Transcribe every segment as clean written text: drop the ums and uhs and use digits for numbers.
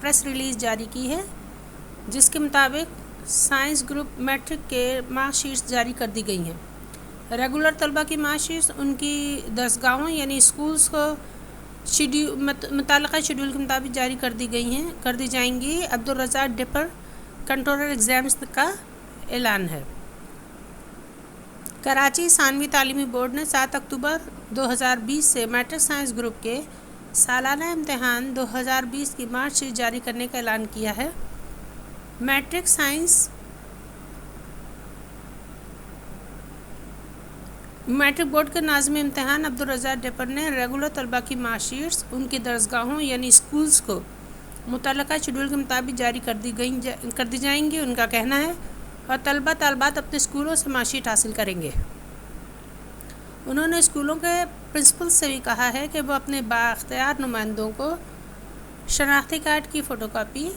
Press release جاری کی ہے جس کے مطابق سائنس گروپ میٹرک کے مارک شیٹس جاری کر دی گئی ہیں۔ ریگولر طلبہ کی مارک شیٹس ان کی درسگاہوں یعنی اسکولز کو متعلقہ شیڈول کے مطابق جاری کر دی جائیں گی۔ عبدالرزاق ڈپر کنٹرولر ایگزامز کا اعلان ہے۔ کراچی ثانوی تعلیمی بورڈ نے 7 اکتوبر 2020 سے میٹرک سائنس گروپ کے سالانہ امتحان 2020 کی مارک شیٹ جاری کرنے کا اعلان کیا ہے۔ میٹرک بورڈ کے ناظم امتحان عبدالرزاق ڈپر نے ریگولر طلبہ کی مارک شیٹس ان کی درسگاہوں یعنی اسکولز کو متعلقہ شیڈول کے مطابق جاری کر دی جائیں گی، ان کا کہنا ہے، اور طالبات اپنے اسکولوں سے مارک شیٹ حاصل کریں گے۔ انہوں نے اسکولوں کے پرنسپل سے بھی کہا ہے کہ وہ اپنے بااختیار نمائندوں کو شناختی کارڈ کی فوٹو کاپی،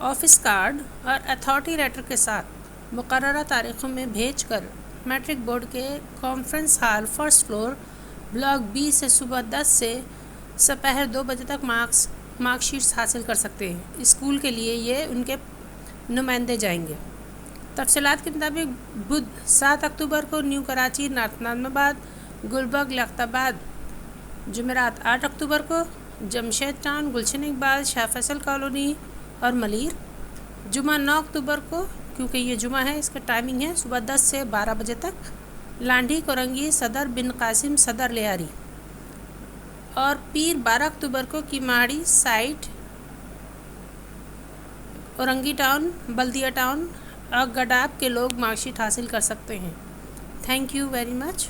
آفس کارڈ اور اتھارٹی لیٹر کے ساتھ مقررہ تاریخوں میں بھیج کر میٹرک بورڈ کے conference hall first floor block B سے صبح 10 سے دوپہر 2 بجے تک مارک شیٹس حاصل کر سکتے ہیں۔ اسکول کے لیے یہ ان کے نمائندے جائیں گے۔ تفصیلات کے مطابق بدھ 7 اکتوبر کو نیو کراچی، نارتھ نظام آباد، گلبرگ، لیاقت آباد، جمعرات 8 اکتوبر کو جمشید ٹاؤن، گلشن اقبال، شاہ فیصل کالونی اور ملیر، جمعہ 9 اکتوبر کو کیونکہ یہ جمعہ ہے اس کا ٹائمنگ ہے صبح 10 سے 12 بجے تک، لانڈھی کورنگی، صدر بن قاسم، صدر لیاری، اور پیر 12 اکتوبر کو کیماڑی سائٹ، اورنگی ٹاؤن، بلدیہ ٹاؤن اور گڈاب کے لوگ مارک شیٹ حاصل کر سکتے ہیں۔ Thank you very much.